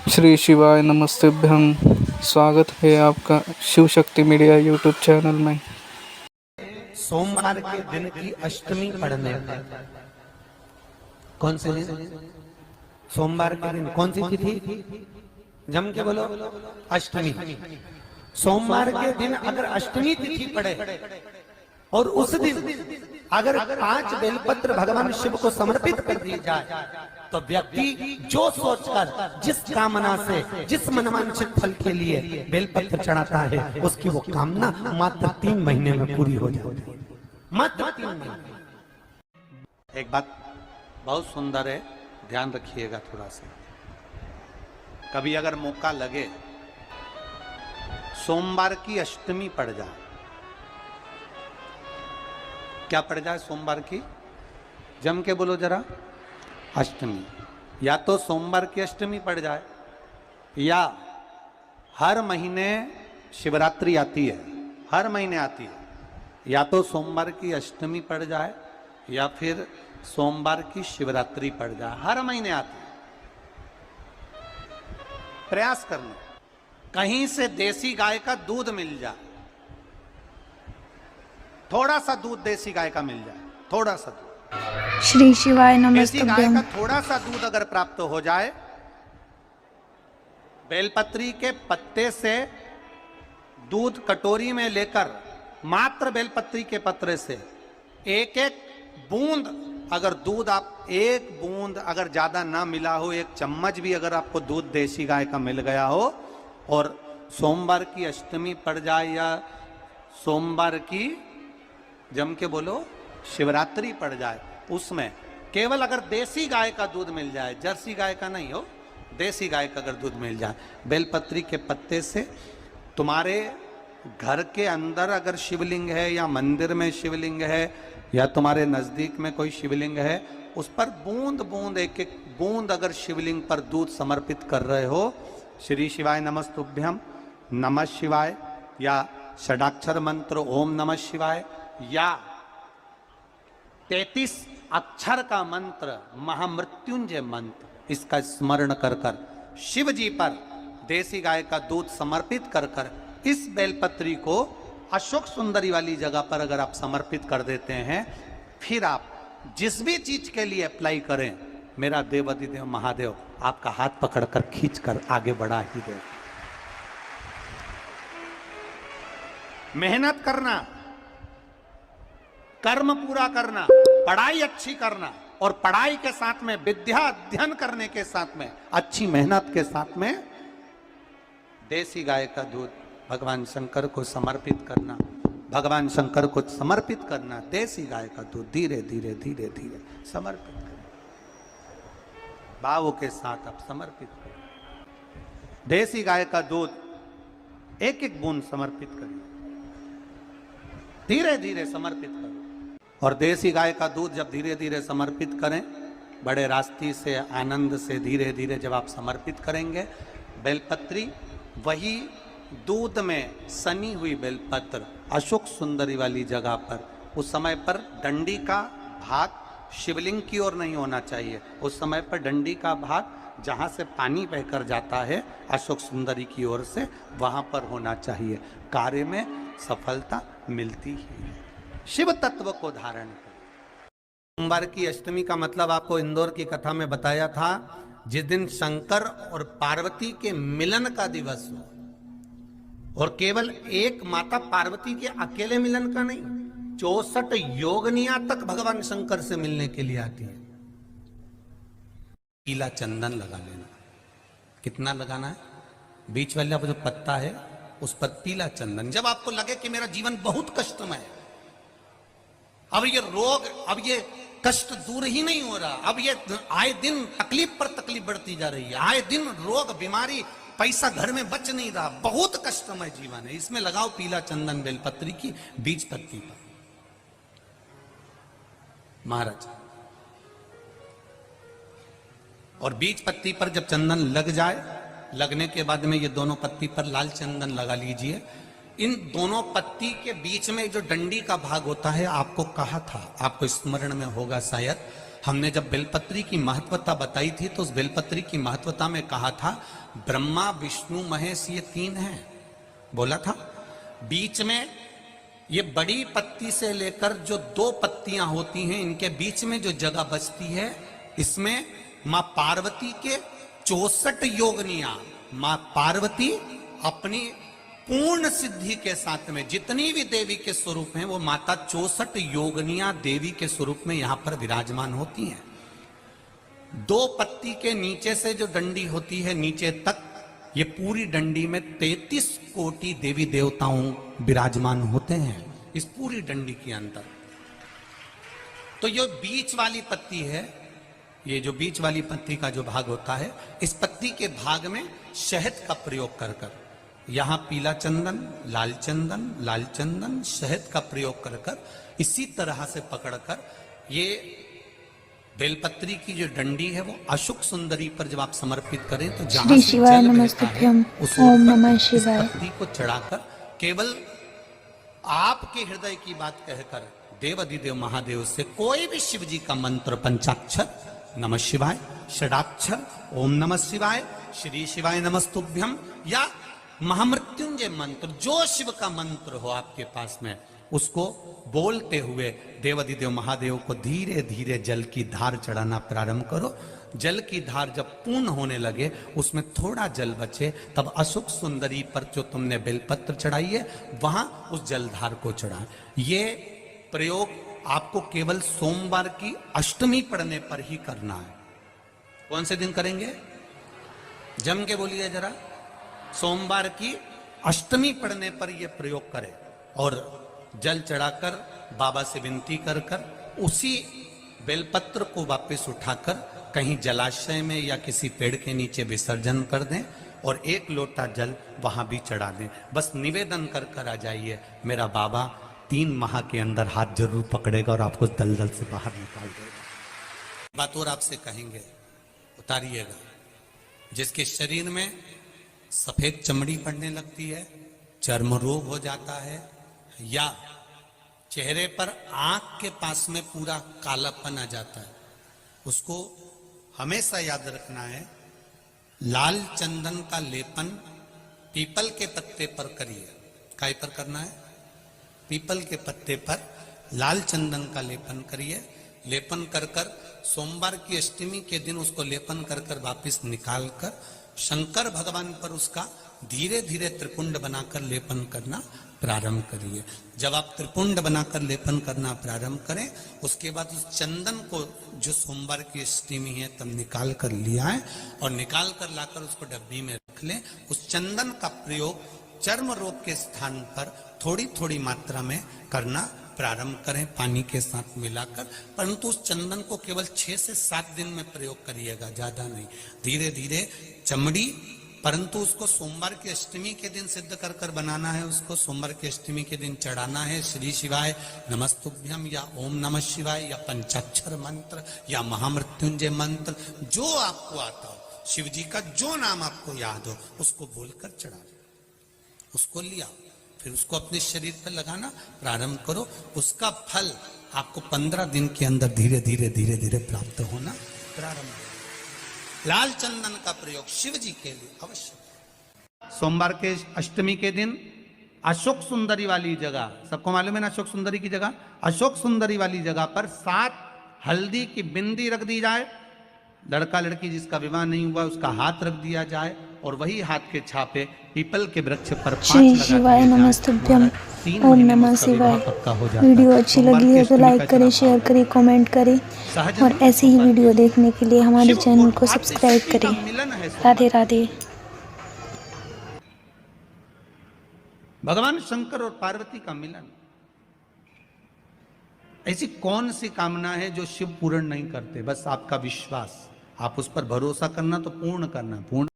श्री शिवाय नमस्तेभ्यं। स्वागत है आपका Shiv Shakti media YouTube channel में। सोमवार के दिन की अष्टमी पढ़ने पर कौन से दिन? सोमवार के दिन कौन सी तिथि? जम के बोलो। अष्टमी। सोमवार के दिन अगर अष्टमी तिथि पड़े और उस दिन अगर 5 बेलपत्र भगवान शिव को समर्पित कर दी जाए तो व्यक्ति जो सोचकर जिस कामना से जिस मनवांछित फल के लिए बेलपत्र चढ़ाता है उसकी वो कामना मात्र 3 महीने में पूरी हो जाती है। मात्र 3 महीने। एक बात बहुत सुंदर है, ध्यान रखिएगा थोड़ा सा। कभी अगर मौका लगे सोमवार की अष्टमी पड़ जाए, क्या पड़ जाए? सोमवार की, जम के बोलो जरा। अष्टमी। या तो सोमवार की अष्टमी पड़ जाए या हर महीने शिवरात्रि आती है, हर महीने आती है। या तो सोमवार की अष्टमी पड़ जाए या फिर सोमवार की शिवरात्रि पड़ जाए, हर महीने आती है। प्रयास करना कहीं से देसी गाय का दूध मिल जाए, थोड़ा सा दूध देसी गाय का मिल जाए, थोड़ा सा दूध। श्री शिवाय देसी गाय नमस्तेभ्यं। का थोड़ा सा दूध अगर प्राप्त हो जाए, बेलपत्री के पत्ते से दूध कटोरी में लेकर, मात्र बेलपत्री के पत्रे से एक एक बूंद अगर दूध, आप एक बूंद अगर ज्यादा ना मिला हो, 1 चम्मच भी अगर आपको दूध देसी गाय का मिल गया हो और सोमवार की अष्टमी पड़ जाए या सोमवार की, जम के बोलो, शिवरात्रि पड़ जाए, उसमें केवल अगर देसी गाय का दूध मिल जाए, जर्सी गाय का नहीं हो, देसी गाय का अगर दूध मिल जाए, बेलपत्री के पत्ते से, तुम्हारे घर के अंदर अगर शिवलिंग है या मंदिर में शिवलिंग है या तुम्हारे नजदीक में कोई शिवलिंग है, उस पर बूंद बूंद, एक एक बूंद अगर शिवलिंग पर दूध समर्पित कर रहे हो, श्री शिवाय नमस्तुभ्यम, नमः शिवाय, या षडाक्षर मंत्र ओम नमः शिवाय, या 33 अक्षर का मंत्र महामृत्युंजय मंत्र, इसका स्मरण कर कर शिव जी पर देसी गाय का दूध समर्पित कर कर इस बेलपत्री को अशोक सुंदरी वाली जगह पर अगर आप समर्पित कर देते हैं, फिर आप जिस भी चीज के लिए अप्लाई करें, मेरा देवाधिदेव महादेव आपका हाथ पकड़कर खींचकर आगे बढ़ा ही दे। मेहनत करना, कर्म पूरा करना, पढ़ाई अच्छी करना, और पढ़ाई के साथ में विद्या अध्ययन करने के साथ में अच्छी मेहनत के साथ में देसी गाय का दूध भगवान शंकर को समर्पित करना, भगवान शंकर को समर्पित करना, देसी गाय का दूध धीरे धीरे धीरे धीरे समर्पित करना, भावों के साथ आप समर्पित करें। देसी गाय का दूध एक एक बूंद समर्पित करिए, धीरे धीरे समर्पित करो। और देसी गाय का दूध जब धीरे धीरे समर्पित करें, बड़े रास्ते से, आनंद से धीरे धीरे जब आप समर्पित करेंगे, बेलपत्री वही दूध में सनी हुई बेलपत्र अशोक सुंदरी वाली जगह पर, उस समय पर डंडी का भाग शिवलिंग की ओर नहीं होना चाहिए, उस समय पर डंडी का भाग जहाँ से पानी बहकर जाता है अशोक सुंदरी की ओर से, वहाँ पर होना चाहिए। कार्य में सफलता मिलती ही है। शिव तत्व को धारण करें। सोमवार की अष्टमी का मतलब आपको इंदौर की कथा में बताया था, जिस दिन शंकर और पार्वती के मिलन का दिवस हो, और केवल एक माता पार्वती के अकेले मिलन का नहीं, 64 योगनियां तक भगवान शंकर से मिलने के लिए आती है। पीला चंदन लगा लेना। कितना लगाना है? बीच वाला जो पत्ता है उस पर पीला चंदन। जब आपको लगे कि मेरा जीवन बहुत कष्टमय है, अब ये रोग, अब ये कष्ट दूर ही नहीं हो रहा, अब ये आए दिन तकलीफ पर तकलीफ बढ़ती जा रही है, आए दिन रोग, बीमारी, पैसा घर में बच नहीं रहा, बहुत कष्टमय जीवन है, इसमें लगाओ पीला चंदन बेलपत्री की बीज पत्ती पर। महाराज, और बीज पत्ती पर जब चंदन लग जाए, लगने के बाद में ये दोनों पत्ती पर लाल चंदन लगा लीजिए। इन दोनों पत्ती के बीच में जो डंडी का भाग होता है, आपको कहा था, आपको स्मरण में होगा शायद, हमने जब बेलपत्री की महत्वता बताई थी तो उस बेलपत्री की महत्वता में कहा था ब्रह्मा विष्णु महेश ये तीन हैं, बोला था। बीच में ये बड़ी पत्ती से लेकर जो 2 पत्तियां होती हैं, इनके बीच में जो जगह बचती है, इसमें मां पार्वती के 64 योगनियां, मां पार्वती अपनी पूर्ण सिद्धि के साथ में जितनी भी देवी के स्वरूप हैं वो माता 64 योगनियां देवी के स्वरूप में यहां पर विराजमान होती हैं। 2 पत्ती के नीचे से जो डंडी होती है नीचे तक, ये पूरी डंडी में 33 कोटि देवी देवताओं विराजमान होते हैं इस पूरी डंडी के अंदर। तो ये बीच वाली पत्ती है, ये जो बीच वाली पत्ती का जो भाग होता है, इस पत्ती के भाग में शहद का प्रयोग कर कर, यहां पीला चंदन, लाल चंदन, शहद का प्रयोग कर कर, इसी तरह से पकड़कर ये बेलपत्री की जो डंडी है वो अशोक सुंदरी पर जब आप समर्पित करें तो जहां श्री से शिवाय जल नमस्तुभ्यं, बहता है, उस ओम ओर नमः इस शिवाय। पत्ती को चढ़ाकर केवल आपके हृदय की बात कहकर देव अधिदेव महादेव से कोई भी शिव जी का मंत्र, पंचाक्षर नमः शिवाय, षडाक्षर ओम नमः शिवाय, श्री शिवाय नमस्तुभ्यम, या महामृत्युंजय मंत्र, जो शिव का मंत्र हो आपके पास में, उसको बोलते हुए देवाधिदेव महादेव को धीरे धीरे जल की धार चढ़ाना प्रारंभ करो। जल की धार जब पूर्ण होने लगे, उसमें थोड़ा जल बचे, तब अशोक सुंदरी पर जो तुमने बेलपत्र चढ़ाई है वहां उस जलधार को चढ़ाएं। ये प्रयोग आपको केवल सोमवार की अष्टमी पढ़ने पर ही करना है। कौन से दिन करेंगे? जम के बोलिए जरा। सोमवार की अष्टमी पढ़ने पर यह प्रयोग करें और जल चढ़ाकर बाबा से विनती कर कर उसी बेलपत्र को वापस उठाकर कहीं जलाशय में या किसी पेड़ के नीचे विसर्जन कर दें और 1 लोटा जल वहां भी चढ़ा दें। बस निवेदन कर कर आ जाइए, मेरा बाबा 3 माह के अंदर हाथ जरूर पकड़ेगा और आपको दलदल से बाहर निकाल देगा। बात और आपसे कहेंगे, उतारिएगा। जिसके शरीर में सफेद चमड़ी पड़ने लगती है, चर्म रोग हो जाता है, या चेहरे पर आंख के पास में पूरा कालापन आ जाता है, उसको हमेशा याद रखना है, लाल चंदन का लेपन पीपल के पत्ते पर करिए। काय पर करना है? पीपल के पत्ते पर लाल चंदन का लेपन करिए। लेपन कर कर सोमवार की अष्टमी के दिन उसको लेपन कर कर वापिस निकाल कर शंकर भगवान पर उसका धीरे धीरे त्रिपुंड बनाकर लेपन करना प्रारंभ करिए। जब आप त्रिपुंड बनाकर लेपन करना प्रारंभ करें, उसके बाद उस चंदन को जो सोमवार की अष्टमी है तब निकाल कर लिया है और निकाल कर लाकर उसको डब्बी में रख लें। उस चंदन का प्रयोग चर्म रोग के स्थान पर थोड़ी थोड़ी मात्रा में करना प्रारंभ करें, पानी के साथ मिलाकर। परंतु उस चंदन को केवल 6 से 7 दिन में प्रयोग करिएगा, ज्यादा नहीं। धीरे धीरे चमड़ी, परंतु उसको सोमवार की अष्टमी के दिन सिद्ध कर कर बनाना है। उसको सोमवार की अष्टमी के दिन चढ़ाना है श्री शिवाय नमस्तुभ्यम या ओम नमः शिवाय या पंचाक्षर मंत्र या महामृत्युंजय मंत्र, जो आपको आता हो, शिव जी का जो नाम आपको याद हो उसको बोलकर चढ़ा, उसको लिया, फिर उसको अपने शरीर पर लगाना प्रारंभ करो। उसका फल आपको 15 दिन के अंदर धीरे धीरे धीरे धीरे प्राप्त होना प्रारंभ हो। लाल चंदन का प्रयोग शिव जी के लिए अवश्य। सोमवार के अष्टमी के दिन अशोक सुंदरी वाली जगह, सबको मालूम है ना अशोक सुंदरी की जगह, अशोक सुंदरी वाली जगह पर 7 हल्दी की बिंदी रख दी जाए। लड़का लड़की जिसका विवाह नहीं हुआ उसका हाथ रख दिया जाए और वही हाथ के छापे पीपल के वृक्ष पर 5 श्री शिवाय नमस्तुभ्यम, ओम नमः शिवाय। वीडियो अच्छी लगी है तो लाइक करें, शेयर करें, कमेंट करें और ऐसी ही वीडियो देखने के लिए हमारे चैनल को सब्सक्राइब करें। राधे राधे। भगवान शंकर और पार्वती का मिलन, ऐसी कौन सी कामना है जो शिव पूर्ण नहीं करते? बस आपका विश्वास, आप उस पर भरोसा करना तो पूर्ण करना, पूर्ण